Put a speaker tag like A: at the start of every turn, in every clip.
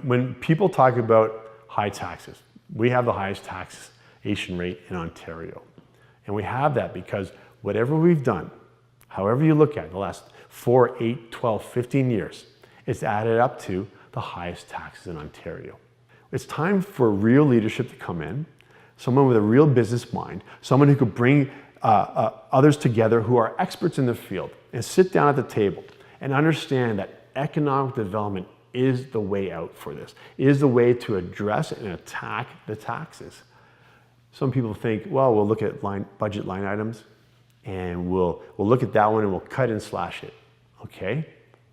A: When people talk about high taxes, we have the highest taxation rate in Ontario. And we have that because whatever we've done, however you look at it, the last 4, 8, 12, 15 years, it's added up to the highest taxes in Ontario. It's time for real leadership to come in, someone with a real business mind, someone who could bring others together who are experts in the field and sit down at the table and understand that economic development is the way out for this, is the way to address and attack the taxes. Some people think, well, we'll look at budget line items and we'll look at that one and we'll cut and slash it. Okay,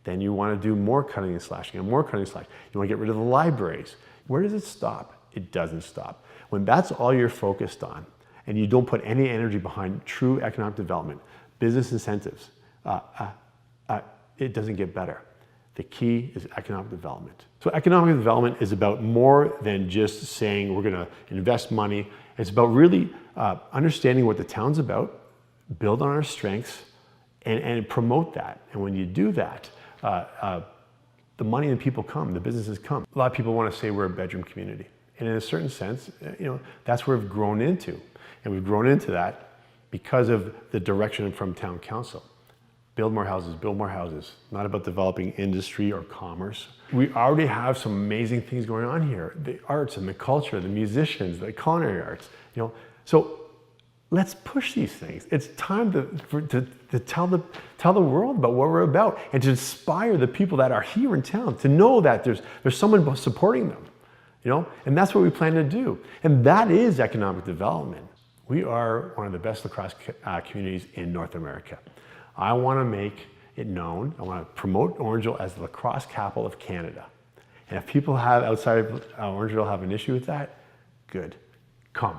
A: then you want to do more cutting and slashing and more cutting and slashing. You want to get rid of the libraries. Where does it stop? It doesn't stop. When that's all you're focused on and you don't put any energy behind true economic development, business incentives, it doesn't get better. The key is economic development. So economic development is about more than just saying we're going to invest money. It's about really understanding what the town's about, build on our strengths, and promote that. And when you do that, the money and people come, the businesses come. A lot of people want to say we're a bedroom community. And in a certain sense, that's where we've grown into. And we've grown into that because of the direction from town council. Build more houses, not about developing industry or commerce. We already have some amazing things going on here. The arts and the culture, the musicians, the culinary arts, So let's push these things. It's time to tell the world about what we're about and to inspire the people that are here in town to know that there's someone supporting them, and that's what we plan to do. And that is economic development. We are one of the best lacrosse communities in North America. I want to make it known, I want to promote Orangeville as the lacrosse capital of Canada. And if people outside of Orangeville have an issue with that, good. Come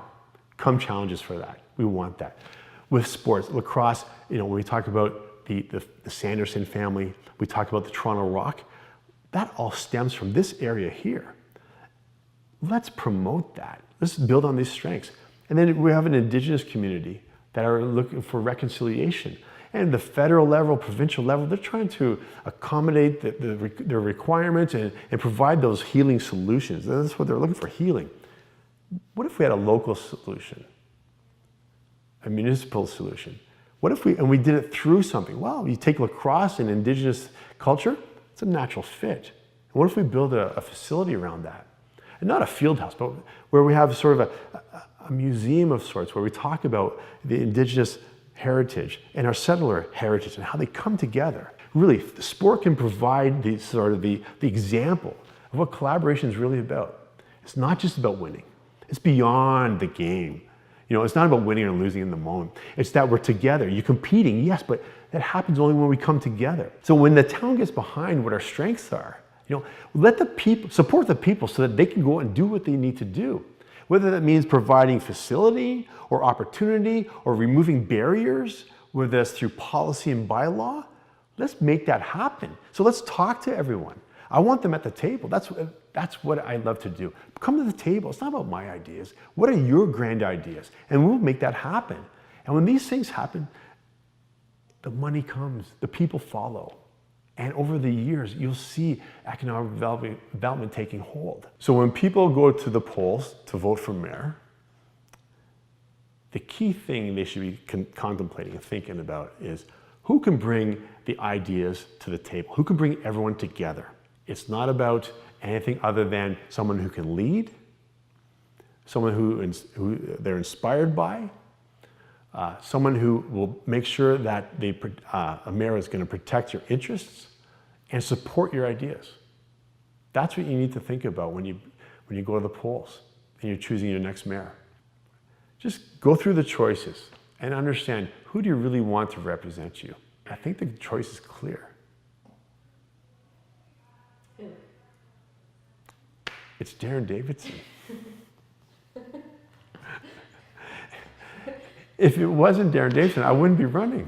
A: challenge us for that. We want that. With sports, lacrosse, when we talk about the Sanderson family, we talk about the Toronto Rock, that all stems from this area here. Let's promote that. Let's build on these strengths. And then we have an Indigenous community that are looking for reconciliation. And the federal level, provincial level, they're trying to accommodate their requirements and provide those healing solutions. That's what they're looking for, healing. What if we had a local solution? A municipal solution? What if we did it through something? Well, you take lacrosse and Indigenous culture, it's a natural fit. And what if we build a facility around that? And not a field house, but where we have sort of a museum of sorts, where we talk about the Indigenous heritage and our settler heritage and how they come together. Really, the sport can provide the example of what collaboration is really about. It's not just about winning. It's beyond the game. It's not about winning or losing in the moment. It's that we're together. You're competing, yes, but that happens only when we come together. So when the town gets behind what our strengths are, let the people support the people so that they can go and do what they need to do. Whether that means providing facility or opportunity or removing barriers, whether that's through policy and bylaw, let's make that happen. So let's talk to everyone. I want them at the table. That's what I love to do. Come to the table. It's not about my ideas. What are your grand ideas? And we'll make that happen. And when these things happen, the money comes, the people follow. And over the years, you'll see economic development taking hold. So when people go to the polls to vote for mayor, the key thing they should be contemplating and thinking about is who can bring the ideas to the table? Who can bring everyone together? It's not about anything other than someone who can lead, someone who they're inspired by, someone who will make sure that a mayor is going to protect your interests and support your ideas. That's what you need to think about when you go to the polls and you're choosing your next mayor. Just go through the choices and understand, who do you really want to represent you? I think the choice is clear.
B: Who?
A: It's Darrin Davidson. If it wasn't Darrin Davidson, I wouldn't be running.